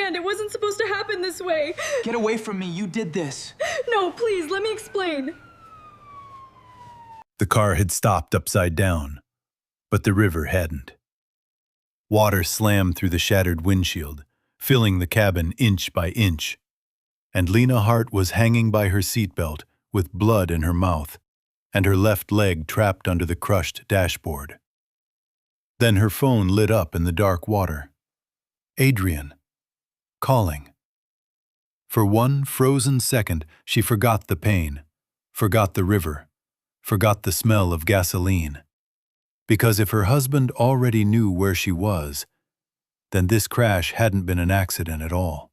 understand. It wasn't supposed to happen this way. Get away from me. You did this. No, please, let me explain. The car had stopped upside down, but the river hadn't. Water slammed through the shattered windshield, filling the cabin inch by inch, and Lena Hart was hanging by her seatbelt with blood in her mouth and her left leg trapped under the crushed dashboard. Then her phone lit up in the dark water. Adrian. Calling. For one frozen second, she forgot the pain, forgot the river, forgot the smell of gasoline. Because if her husband already knew where she was, then this crash hadn't been an accident at all.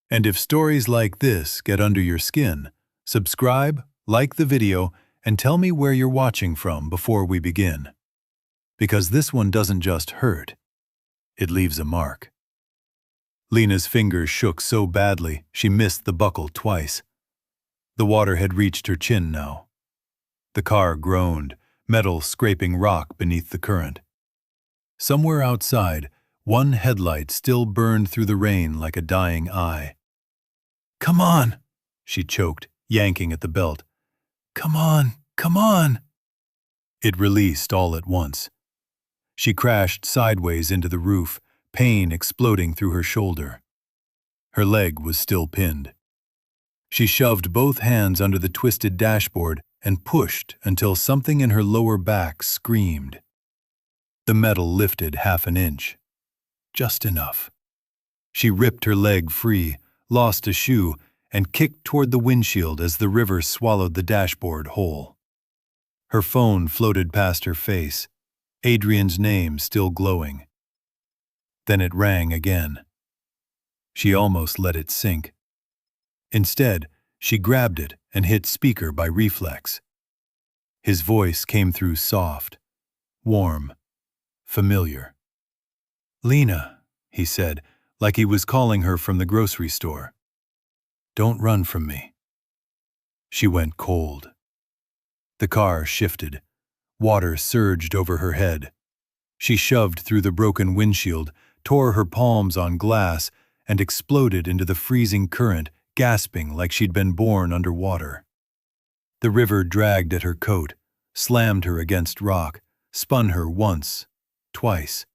And if stories like this get under your skin, subscribe, like the video, and tell me where you're watching from before we begin. Because this one doesn't just hurt, it leaves a mark. Lena's fingers shook so badly she missed the buckle twice. The water had reached her chin now. The car groaned, metal scraping rock beneath the current. Somewhere outside, one headlight still burned through the rain like a dying eye. "Come on," she choked, yanking at the belt. "Come on, come on." It released all at once. She crashed sideways into the roof, pain exploding through her shoulder. Her leg was still pinned. She shoved both hands under the twisted dashboard and pushed until something in her lower back screamed. The metal lifted half an inch. Just enough. She ripped her leg free, lost a shoe, and kicked toward the windshield as the river swallowed the dashboard whole. Her phone floated past her face, Adrian's name still glowing. Then it rang again. She almost let it sink. Instead, she grabbed it and hit speaker by reflex. His voice came through soft, warm, familiar. "Lena," he said, like he was calling her from the grocery store. "Don't run from me." She went cold. The car shifted. Water surged over her head. She shoved through the broken windshield, tore her palms on glass, and exploded into the freezing current, gasping like she'd been born underwater. The river dragged at her coat, slammed her against rock, spun her once, twice.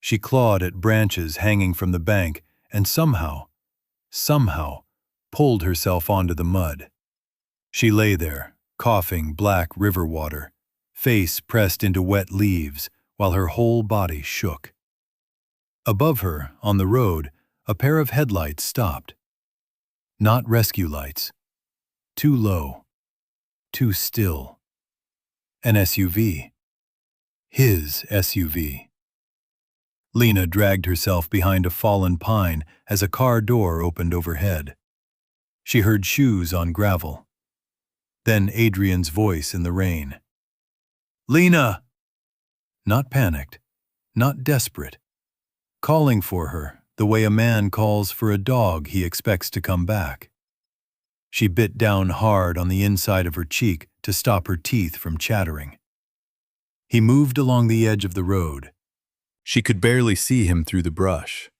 She clawed at branches hanging from the bank and somehow, pulled herself onto the mud. She lay there, coughing black river water, face pressed into wet leaves, while her whole body shook. Above her, on the road, a pair of headlights stopped. Not rescue lights. Too low. Too still. An SUV. His SUV. Lena dragged herself behind a fallen pine as a car door opened overhead. She heard shoes on gravel. Then Adrian's voice in the rain. "Lena!" Not panicked, not desperate. Calling for her the way a man calls for a dog he expects to come back. She bit down hard on the inside of her cheek to stop her teeth from chattering. He moved along the edge of the road. She could barely see him through the brush,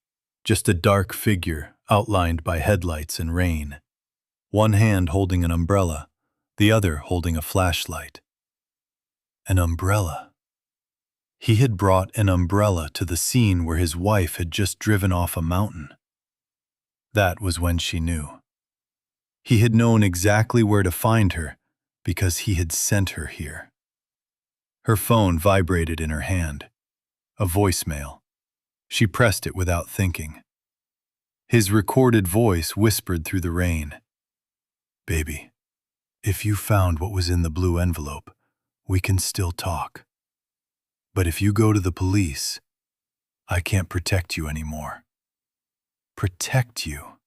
just a dark figure outlined by headlights and rain. One hand holding an umbrella, the other holding a flashlight. An umbrella. He had brought an umbrella to the scene where his wife had just driven off a mountain. That was when she knew. He had known exactly where to find her because he had sent her here. Her phone vibrated in her hand. A voicemail. She pressed it without thinking. His recorded voice whispered through the rain. "Baby, if you found what was in the blue envelope, we can still talk. But if you go to the police, I can't protect you anymore." Protect you.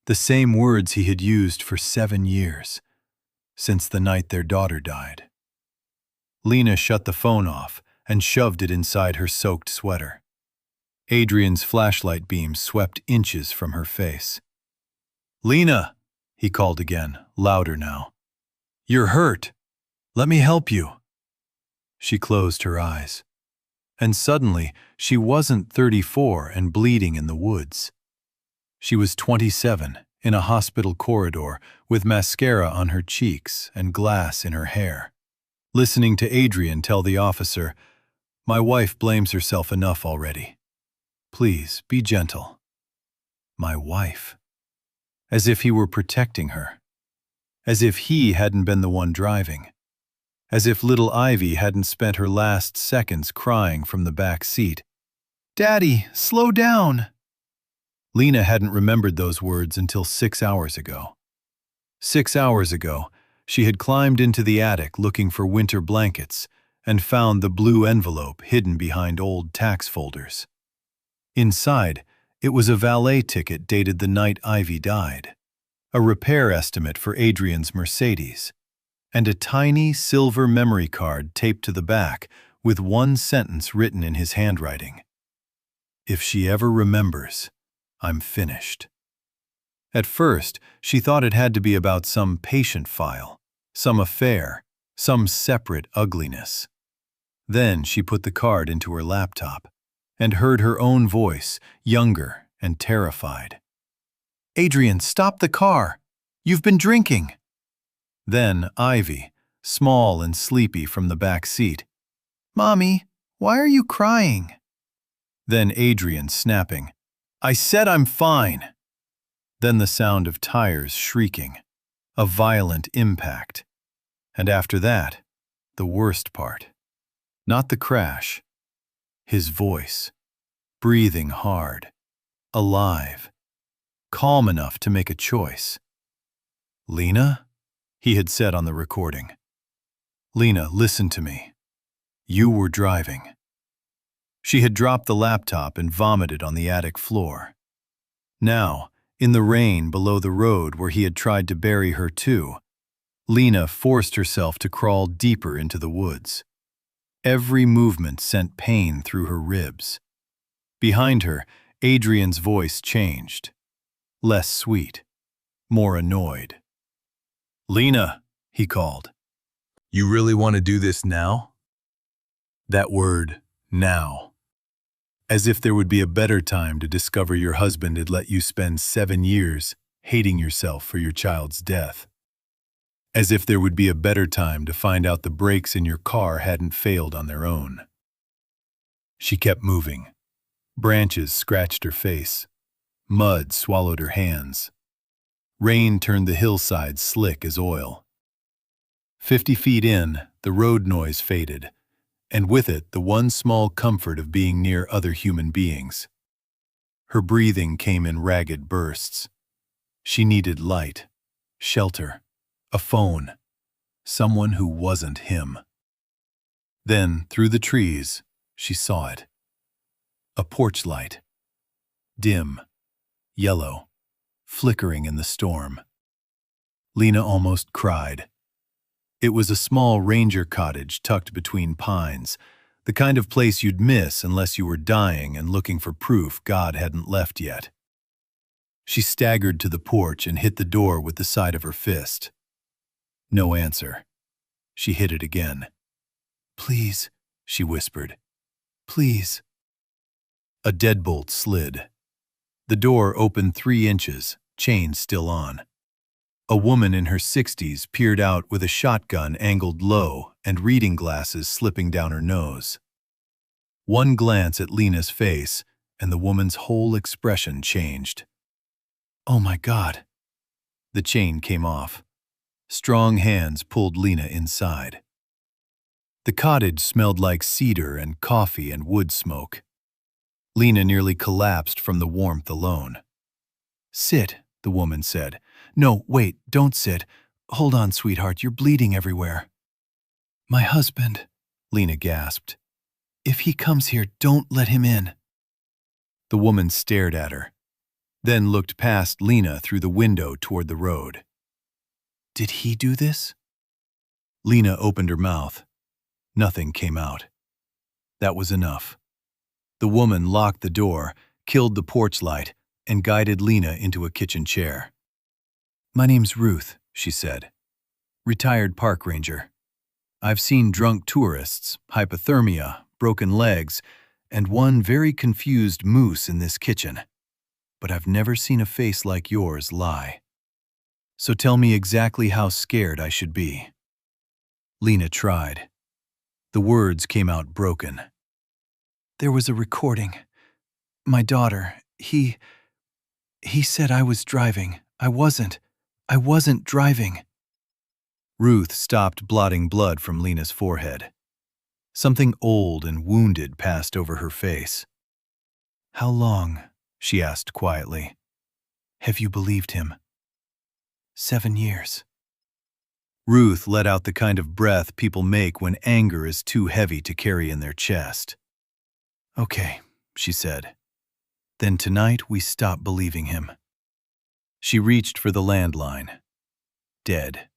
The same words he had used for 7 years, since the night their daughter died. Lena shut the phone off and shoved it inside her soaked sweater. Adrian's flashlight beam swept inches from her face. "Lena," he called again, louder now. "You're hurt. Let me help you." She closed her eyes. And suddenly, she wasn't 34 and bleeding in the woods. She was 27, in a hospital corridor, with mascara on her cheeks and glass in her hair, listening to Adrian tell the officer, "My wife blames herself enough already. Please, be gentle." My wife. As if he were protecting her. As if he hadn't been the one driving. As if little Ivy hadn't spent her last seconds crying from the back seat. "Daddy, slow down!" Lena hadn't remembered those words until 6 hours ago. 6 hours ago, she had climbed into the attic looking for winter blankets and found the blue envelope hidden behind old tax folders. Inside, it was a valet ticket dated the night Ivy died, a repair estimate for Adrian's Mercedes, and a tiny silver memory card taped to the back with one sentence written in his handwriting. "If she ever remembers, I'm finished." At first, she thought it had to be about some patient file, some affair, some separate ugliness. Then she put the card into her laptop and heard her own voice, younger and terrified. "Adrian, stop the car! You've been drinking!" Then Ivy, small and sleepy from the back seat. "Mommy, why are you crying?" Then Adrian snapping, "I said I'm fine!" Then the sound of tires shrieking, a violent impact. And after that, the worst part. Not the crash. His voice, breathing hard, alive, calm enough to make a choice. "Lena?" he had said on the recording. "Lena, listen to me. You were driving." She had dropped the laptop and vomited on the attic floor. Now, in the rain below the road where he had tried to bury her too, Lena forced herself to crawl deeper into the woods. Every movement sent pain through her ribs. Behind her, Adrian's voice changed. Less sweet, more annoyed. "Lena," he called. "You really want to do this now?" That word, now. As if there would be a better time to discover your husband had let you spend 7 years hating yourself for your child's death. As if there would be a better time to find out the brakes in your car hadn't failed on their own. She kept moving. Branches scratched her face. Mud swallowed her hands. Rain turned the hillside slick as oil. 50 feet in, the road noise faded, and with it the one small comfort of being near other human beings. Her breathing came in ragged bursts. She needed light, shelter, a phone, someone who wasn't him. Then, through the trees, she saw it. A porch light. Dim, yellow, flickering in the storm. Lena almost cried. It was a small ranger cottage tucked between pines, the kind of place you'd miss unless you were dying and looking for proof God hadn't left yet. She staggered to the porch and hit the door with the side of her fist. No answer. She hit it again. "Please," she whispered. "Please." A deadbolt slid. The door opened 3 inches, chain still on. A woman in her 60s peered out with a shotgun angled low and reading glasses slipping down her nose. One glance at Lena's face, and the woman's whole expression changed. "Oh my God." The chain came off. Strong hands pulled Lena inside. The cottage smelled like cedar and coffee and wood smoke. Lena nearly collapsed from the warmth alone. "Sit," the woman said. "No, wait, don't sit. Hold on, sweetheart, you're bleeding everywhere." "My husband," Lena gasped. "If he comes here, don't let him in." The woman stared at her, then looked past Lena through the window toward the road. "Did he do this?" Lena opened her mouth. Nothing came out. That was enough. The woman locked the door, killed the porch light, and guided Lena into a kitchen chair. "My name's Ruth," she said. "Retired park ranger. I've seen drunk tourists, hypothermia, broken legs, and one very confused moose in this kitchen. but I've never seen a face like yours lie. So tell me exactly how scared I should be." Lena tried. The words came out broken. "There was a recording. My daughter, he said I was driving. I wasn't driving." Ruth stopped blotting blood from Lena's forehead. Something old and wounded passed over her face. "How long," she asked quietly, "have you believed him?" 7 years. Ruth let out the kind of breath people make when anger is too heavy to carry in their chest. "Okay," she said. "Then tonight we stop believing him." She reached for the landline. Dead.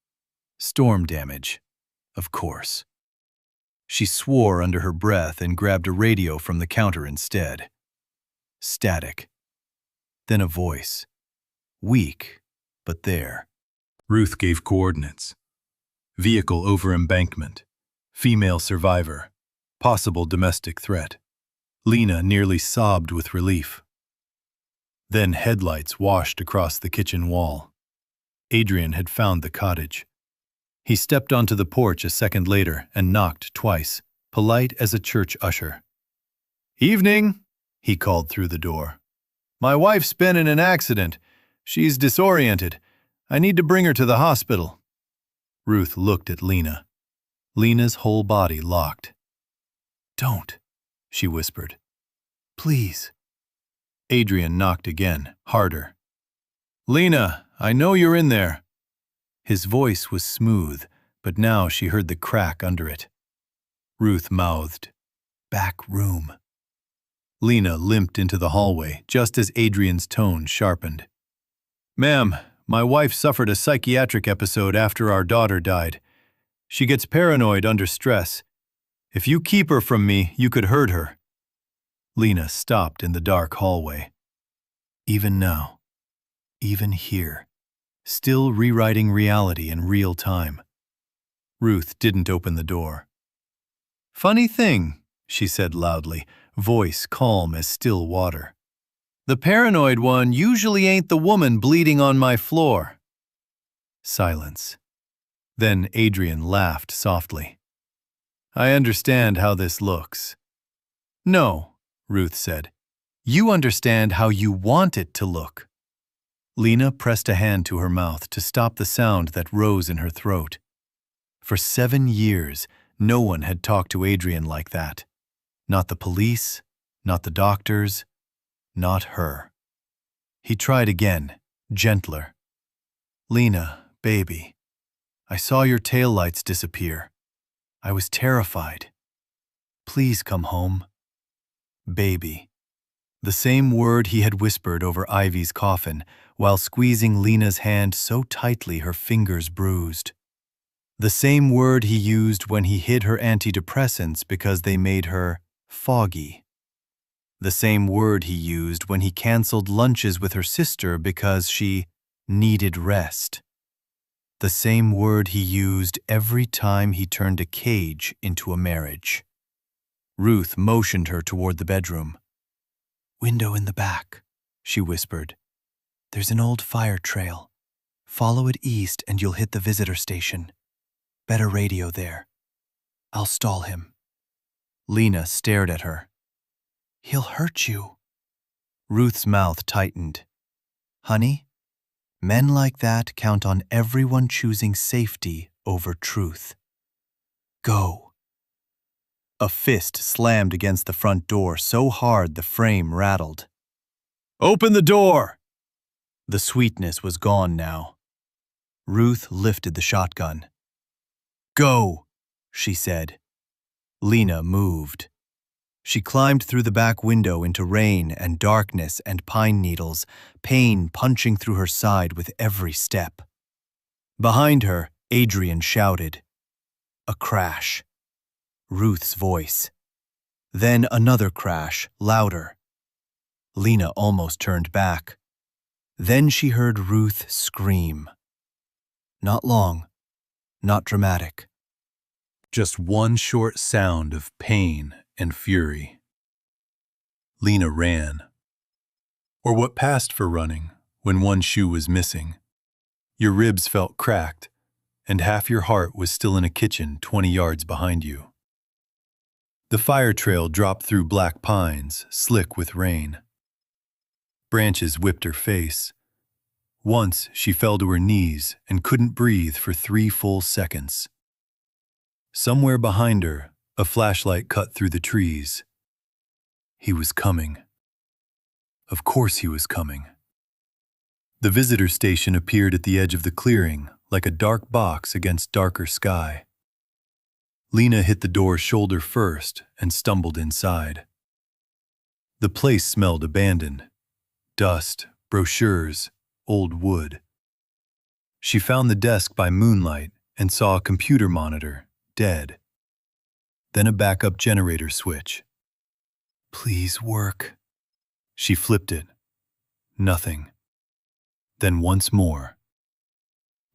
Storm damage. Of course. She swore under her breath and grabbed a radio from the counter instead. Static. Then a voice. Weak, but there. Ruth gave coordinates. Vehicle over embankment. Female survivor. Possible domestic threat. Lena nearly sobbed with relief. Then headlights washed across the kitchen wall. Adrian had found the cottage. He stepped onto the porch a second later and knocked twice, polite as a church usher. "Evening," he called through the door. "My wife's been in an accident. She's disoriented. I need to bring her to the hospital." Ruth looked at Lena. Lena's whole body locked. "Don't," she whispered. "Please." Adrian knocked again, harder. "Lena, I know you're in there." His voice was smooth, but now she heard the crack under it. Ruth mouthed, "Back room." Lena limped into the hallway just as Adrian's tone sharpened. "Ma'am, my wife suffered a psychiatric episode after our daughter died. She gets paranoid under stress. If you keep her from me, you could hurt her." Lena stopped in the dark hallway. Even now, even here, still rewriting reality in real time. Ruth didn't open the door. "Funny thing," she said loudly, voice calm as still water. "The paranoid one usually ain't the woman bleeding on my floor." Silence. Then Adrian laughed softly. "I understand how this looks." "No," Ruth said. "You understand how you want it to look." Lena pressed a hand to her mouth to stop the sound that rose in her throat. For 7 years, no one had talked to Adrian like that. Not the police, not the doctors, not her. He tried again, gentler. "Lena, baby, I saw your taillights disappear. I was terrified. Please come home." Baby. The same word he had whispered over Ivy's coffin while squeezing Lena's hand so tightly her fingers bruised. The same word he used when he hid her antidepressants because they made her foggy. The same word he used when he canceled lunches with her sister because she needed rest. The same word he used every time he turned a cage into a marriage. Ruth motioned her toward the bedroom. "Window in the back," she whispered. "There's an old fire trail. Follow it east and you'll hit the visitor station. Better radio there. I'll stall him." Lena stared at her. "He'll hurt you." Ruth's mouth tightened. "Honey, men like that count on everyone choosing safety over truth. Go." A fist slammed against the front door so hard the frame rattled. "Open the door!" The sweetness was gone now. Ruth lifted the shotgun. "Go," she said. Lena moved. She climbed through the back window into rain and darkness and pine needles, pain punching through her side with every step. Behind her, Adrian shouted. A crash. Ruth's voice. Then another crash, louder. Lena almost turned back. Then she heard Ruth scream. Not long, not dramatic. Just one short sound of pain and fury. Lena ran. or what passed for running when one shoe was missing. Your ribs felt cracked, and half your heart was still in a kitchen 20 yards behind you. The fire trail dropped through black pines, slick with rain. Branches whipped her face. Once she fell to her knees and couldn't breathe for 3 full seconds. Somewhere behind her, a flashlight cut through the trees. He was coming. Of course he was coming. The visitor station appeared at the edge of the clearing, like a dark box against darker sky. Lena hit the door shoulder first and stumbled inside. The place smelled abandoned. Dust, brochures, old wood. She found the desk by moonlight and saw a computer monitor, dead. Then a backup generator switch. Please work. She flipped it. Nothing. Then once more.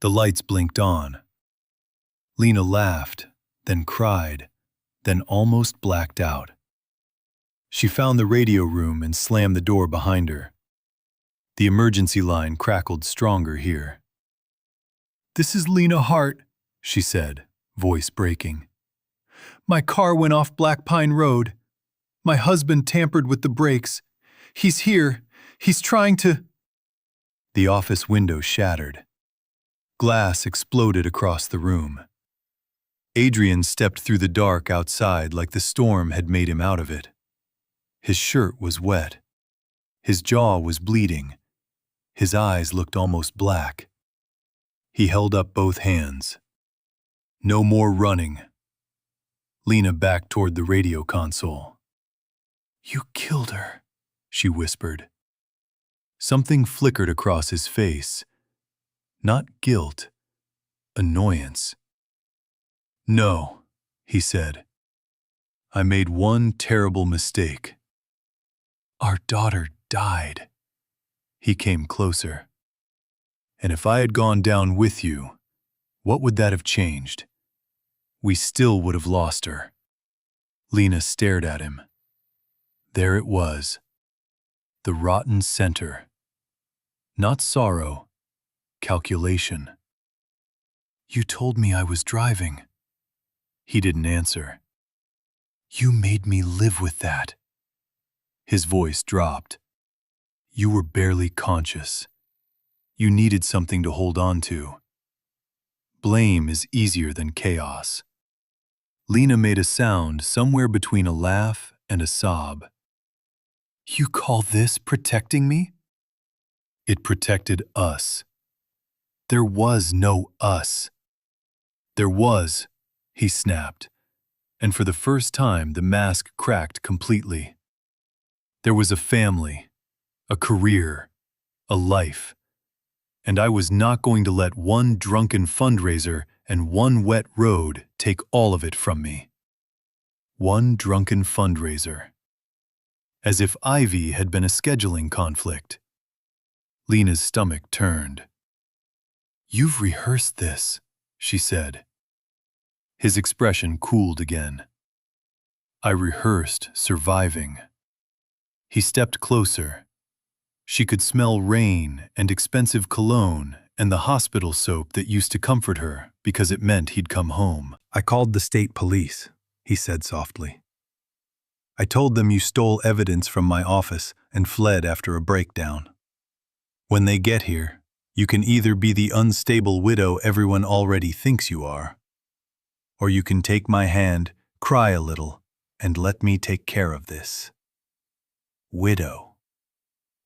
The lights blinked on. Lena laughed, then cried, then almost blacked out. She found the radio room and slammed the door behind her. The emergency line crackled stronger here. "This is Lena Hart," she said, voice breaking. "My car went off Black Pine Road. My husband tampered with the brakes. He's here. He's trying to—" The office window shattered. Glass exploded across the room. Adrian stepped through the dark outside like the storm had made him out of it. His shirt was wet. His jaw was bleeding. His eyes looked almost black. He held up both hands. "No more running." Lena backed toward the radio console. "You killed her," she whispered. Something flickered across his face. Not guilt, annoyance. "No," he said. "I made one terrible mistake. Our daughter died." He came closer. "And if I had gone down with you, what would that have changed? We still would have lost her." Lena stared at him. There it was. The rotten center. Not sorrow, calculation. "You told me I was driving." He didn't answer. "You made me live with that." His voice dropped. "You were barely conscious. You needed something to hold on to. Blame is easier than chaos." Lena made a sound somewhere between a laugh and a sob. "You call this protecting me?" "It protected us." "There was no us." "There was," he snapped, and for the first time the mask cracked completely. "There was a family, a career, a life, and I was not going to let one drunken fundraiser and one wet road take all of it from me." One drunken fundraiser. As if Ivy had been a scheduling conflict. Lena's stomach turned. "You've rehearsed this," she said. His expression cooled again. "I rehearsed surviving." He stepped closer. She could smell rain and expensive cologne and the hospital soap that used to comfort her because it meant he'd come home. "I called the state police," he said softly. "I told them you stole evidence from my office and fled after a breakdown. When they get here, you can either be the unstable widow everyone already thinks you are, or you can take my hand, cry a little, and let me take care of this." Widow.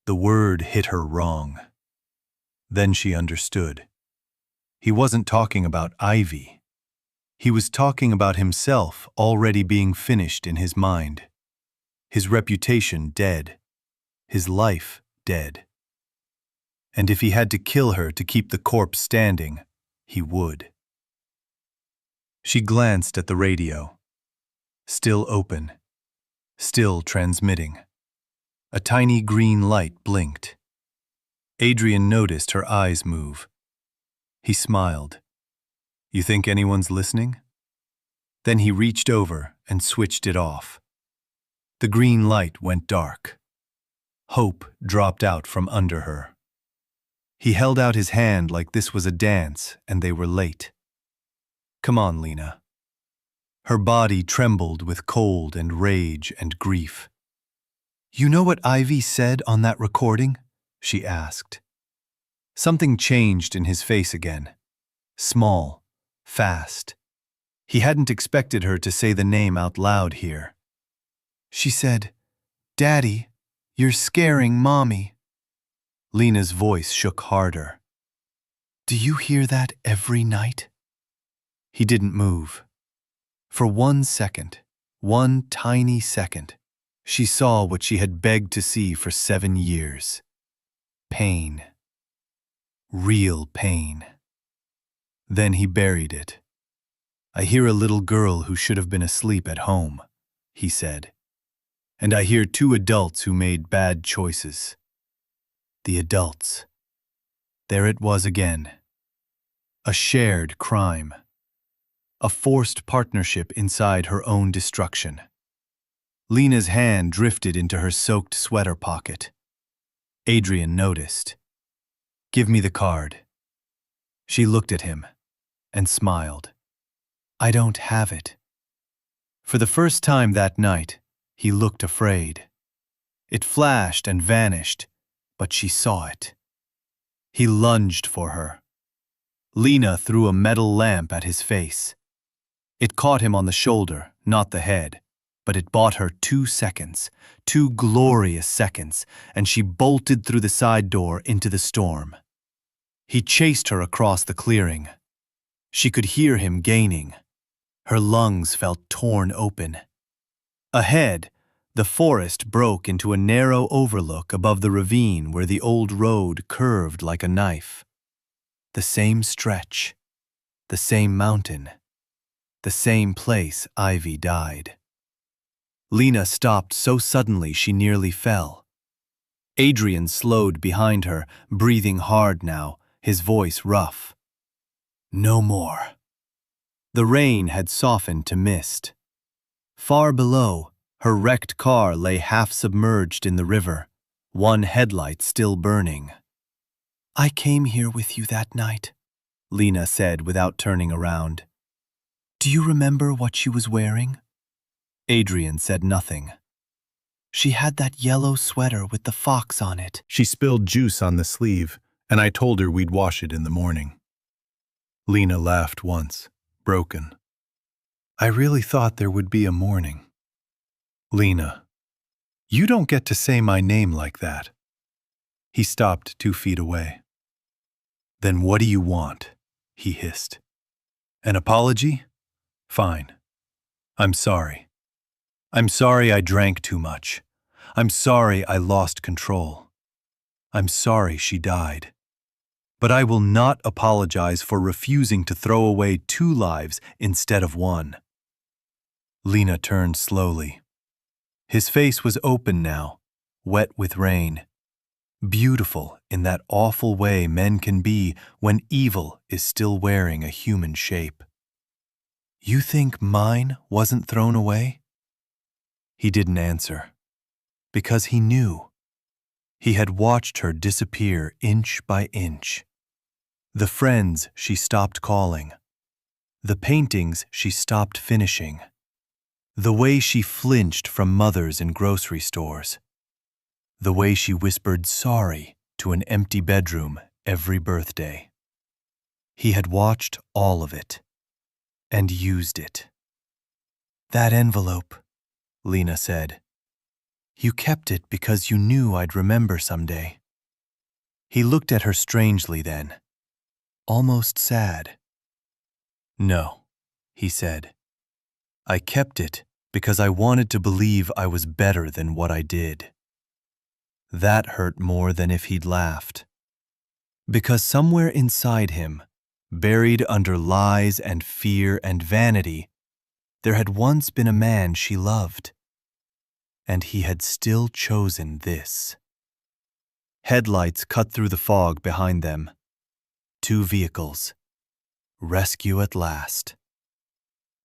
The word hit her wrong. Then she understood. He wasn't talking about Ivy. He was talking about himself already being finished in his mind. His reputation dead. His life dead. And if he had to kill her to keep the corpse standing, he would. She glanced at the radio. Still open. Still transmitting. A tiny green light blinked. Adrian noticed her eyes move. He smiled. "You think anyone's listening?" Then he reached over and switched it off. The green light went dark. Hope dropped out from under her. He held out his hand like this was a dance and they were late. Come on, Lena. Her body trembled with cold and rage and grief. You know what Ivy said on that recording? She asked. Something changed in his face again. Small, fast. He hadn't expected her to say the name out loud here. She said, Daddy, you're scaring Mommy. Lena's voice shook harder. Do you hear that every night? He didn't move. For 1 second, one tiny second, she saw what she had begged to see for 7 years. Pain. Real pain. Then he buried it. I hear a little girl who should have been asleep at home, he said. And I hear 2 adults who made bad choices. The adults. There it was again. A shared crime. A forced partnership inside her own destruction. Lena's hand drifted into her soaked sweater pocket. Adrian noticed. Give me the card. She looked at him and smiled. I don't have it. For the first time that night, he looked afraid. It flashed and vanished, but she saw it. He lunged for her. Lena threw a metal lamp at his face. It caught him on the shoulder, not the head, but it bought her 2 seconds, 2 glorious seconds, and she bolted through the side door into the storm. He chased her across the clearing. She could hear him gaining. Her lungs felt torn open. Ahead, the forest broke into a narrow overlook above the ravine where the old road curved like a knife. The same stretch, the same mountain, the same place Ivy died. Lena stopped so suddenly she nearly fell. Adrian slowed behind her, breathing hard now, his voice rough. No more. The rain had softened to mist. Far below, her wrecked car lay half submerged in the river, one headlight still burning. I came here with you that night, Lena said without turning around. Do you remember what she was wearing? Adrian said nothing. She had that yellow sweater with the fox on it. She spilled juice on the sleeve, and I told her we'd wash it in the morning. Lena laughed once, broken. I really thought there would be a morning. Lena, you don't get to say my name like that. He stopped 2 feet away. Then what do you want? He hissed. An apology? Fine. I'm sorry. I'm sorry I drank too much. I'm sorry I lost control. I'm sorry she died. But I will not apologize for refusing to throw away 2 lives instead of 1. Lena turned slowly. His face was open now, wet with rain. Beautiful in that awful way men can be when evil is still wearing a human shape. You think mine wasn't thrown away? He didn't answer, because he knew. He had watched her disappear inch by inch. The friends she stopped calling. The paintings she stopped finishing. The way she flinched from mothers in grocery stores. The way she whispered sorry to an empty bedroom every birthday. He had watched all of it and used it. That envelope, Lena said. You kept it because you knew I'd remember someday. He looked at her strangely then, almost sad. No, he said. I kept it because I wanted to believe I was better than what I did. That hurt more than if he'd laughed. Because somewhere inside him, buried under lies and fear and vanity, there had once been a man she loved. And he had still chosen this. Headlights cut through the fog behind them. 2 vehicles. Rescue at last.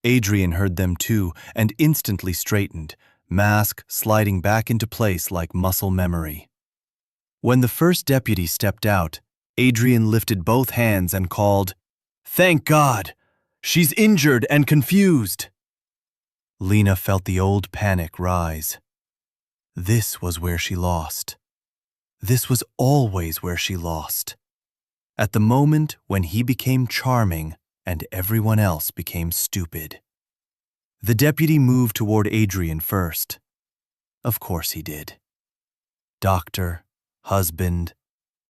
Adrian heard them too and instantly straightened, mask sliding back into place like muscle memory. When the first deputy stepped out, Adrian lifted both hands and called, "Thank God! She's injured and confused!" Lena felt the old panic rise. This was where she lost. This was always where she lost. At the moment when he became charming and everyone else became stupid. The deputy moved toward Adrian first. Of course he did. Doctor, husband,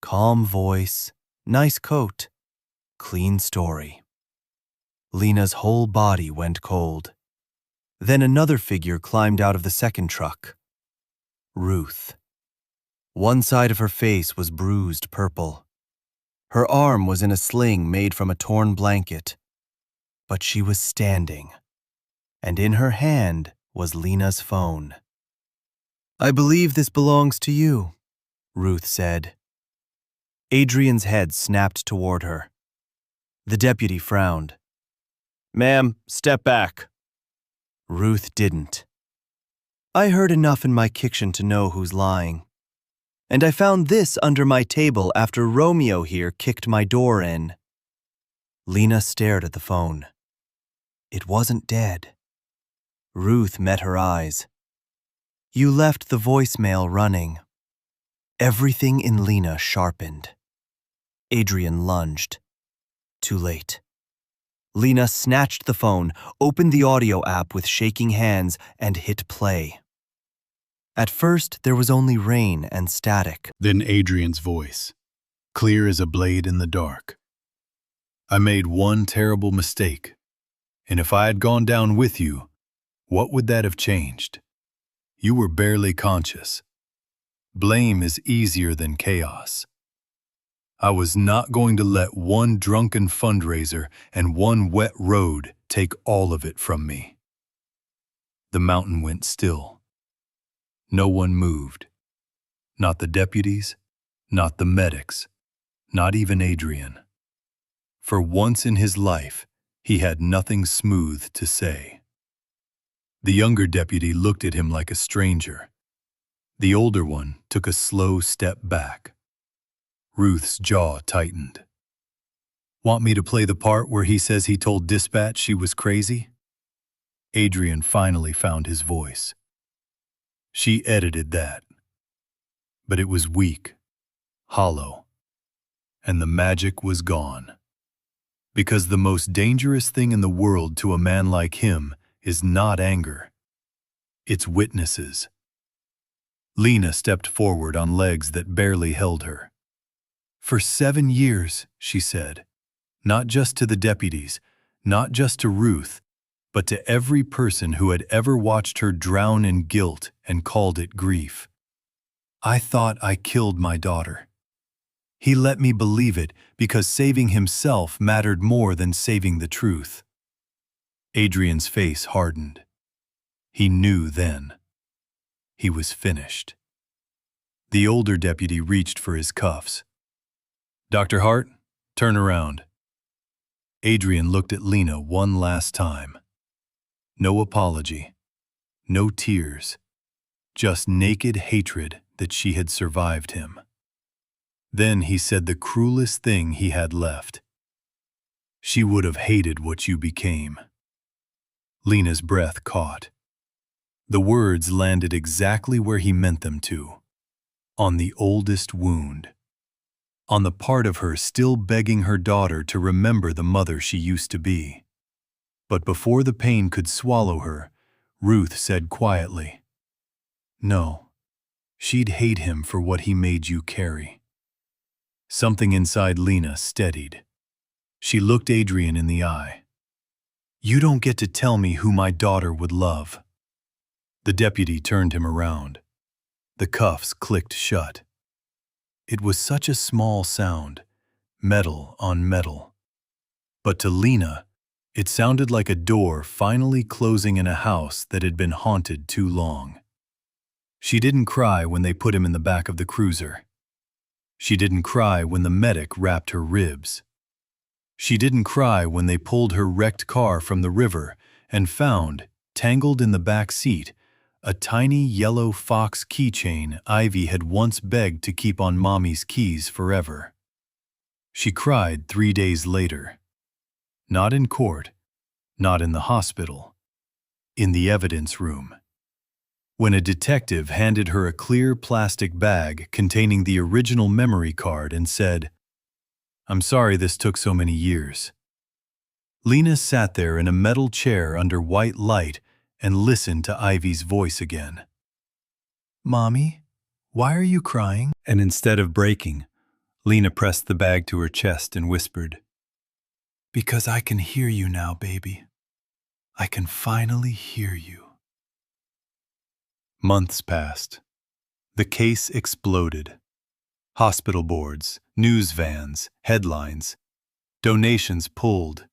calm voice, nice coat, clean story. Lena's whole body went cold. Then another figure climbed out of the second truck. Ruth. One side of her face was bruised purple. Her arm was in a sling made from a torn blanket. But she was standing, and in her hand was Lena's phone. "I believe this belongs to you," Ruth said. Adrian's head snapped toward her. The deputy frowned. "Ma'am, step back." Ruth didn't. "I heard enough in my kitchen to know who's lying. And I found this under my table after Romeo here kicked my door in." Lena stared at the phone. It wasn't dead. Ruth met her eyes. "You left the voicemail running." Everything in Lena sharpened. Adrian lunged. Too late. Lena snatched the phone, opened the audio app with shaking hands, and hit play. At first, there was only rain and static. Then Adrian's voice, clear as a blade in the dark. "I made one terrible mistake, and if I had gone down with you, what would that have changed? You were barely conscious. Blame is easier than chaos. I was not going to let one drunken fundraiser and one wet road take all of it from me." The mountain went still. No one moved. Not the deputies, not the medics, not even Adrian. For once in his life, he had nothing smooth to say. The younger deputy looked at him like a stranger. The older one took a slow step back. Ruth's jaw tightened. "Want me to play the part where he says he told dispatch she was crazy?" Adrian finally found his voice. "She edited that. But it was weak, hollow, and the magic was gone. Because the most dangerous thing in the world to a man like him is not anger. It's witnesses." Lena stepped forward on legs that barely held her. "For 7 years," she said, not just to the deputies, not just to Ruth, but to every person who had ever watched her drown in guilt and called it grief. "I thought I killed my daughter. He let me believe it because saving himself mattered more than saving the truth." Adrian's face hardened. He knew then. He was finished. The older deputy reached for his cuffs. "Dr. Hart, turn around." Adrian looked at Lena one last time. No apology, no tears, just naked hatred that she had survived him. Then he said the cruelest thing he had left. "She would have hated what you became." Lena's breath caught. The words landed exactly where he meant them to, on the oldest wound, on the part of her still begging her daughter to remember the mother she used to be. But before the pain could swallow her, Ruth said quietly, "No, she'd hate him for what he made you carry." Something inside Lena steadied. She looked Adrian in the eye. "You don't get to tell me who my daughter would love." The deputy turned him around. The cuffs clicked shut. It was such a small sound, metal on metal. But to Lena, it sounded like a door finally closing in a house that had been haunted too long. She didn't cry when they put him in the back of the cruiser. She didn't cry when the medic wrapped her ribs. She didn't cry when they pulled her wrecked car from the river and found, tangled in the back seat, a tiny yellow fox keychain Ivy had once begged to keep on Mommy's keys forever. She cried 3 days later. Not in court, not in the hospital, in the evidence room. When a detective handed her a clear plastic bag containing the original memory card and said, "I'm sorry this took so many years." Lena sat there in a metal chair under white light and listened to Ivy's voice again. "Mommy, why are you crying?" And instead of breaking, Lena pressed the bag to her chest and whispered, "Because I can hear you now, baby. I can finally hear you." Months passed. The case exploded. Hospital boards, news vans, headlines, donations pulled.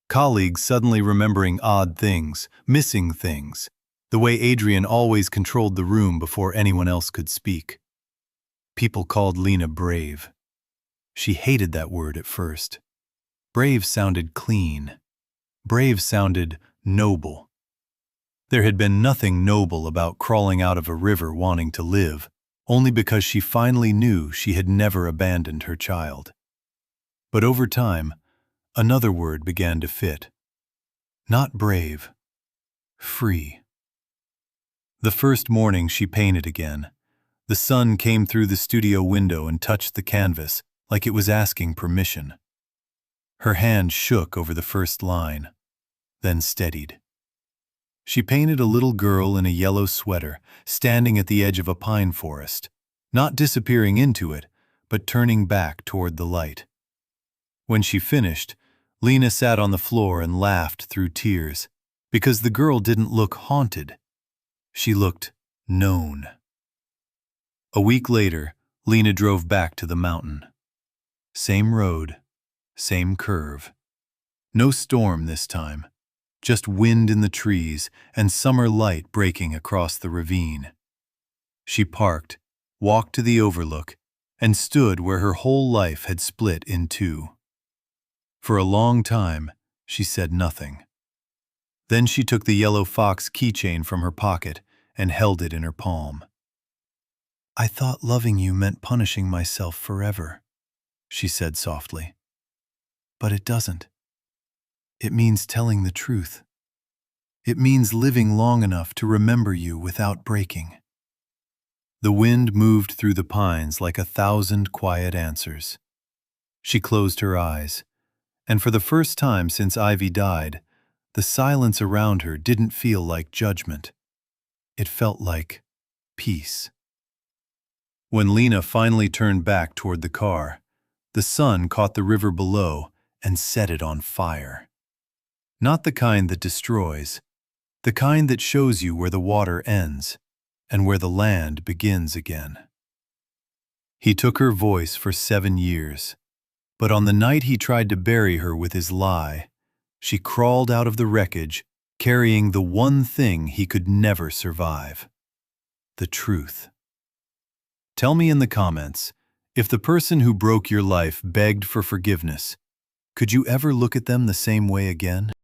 Colleagues suddenly remembering odd things, missing things, the way Adrian always controlled the room before anyone else could speak. People called Lena brave. She hated that word at first. Brave sounded clean. Brave sounded noble. There had been nothing noble about crawling out of a river wanting to live, only because she finally knew she had never abandoned her child. But over time, another word began to fit. Not brave, free. The first morning she painted again. The sun came through the studio window and touched the canvas like it was asking permission. Her hand shook over the first line, then steadied. She painted a little girl in a yellow sweater, standing at the edge of a pine forest, not disappearing into it, but turning back toward the light. When she finished, Lena sat on the floor and laughed through tears, because the girl didn't look haunted. She looked known. A week later, Lena drove back to the mountain. Same road, same curve. No storm this time. Just wind in the trees and summer light breaking across the ravine. She parked, walked to the overlook, and stood where her whole life had split in two. For a long time, she said nothing. Then she took the yellow fox keychain from her pocket and held it in her palm. "I thought loving you meant punishing myself forever," she said softly. "But it doesn't. It means telling the truth. It means living long enough to remember you without breaking." The wind moved through the pines like 1,000 quiet answers. She closed her eyes, and for the first time since Ivy died, the silence around her didn't feel like judgment. It felt like peace. When Lena finally turned back toward the car, the sun caught the river below and set it on fire. Not the kind that destroys, the kind that shows you where the water ends and where the land begins again. He took her voice for 7 years, but on the night he tried to bury her with his lie, she crawled out of the wreckage carrying the one thing he could never survive: the truth. Tell me in the comments, if the person who broke your life begged for forgiveness, could you ever look at them the same way again?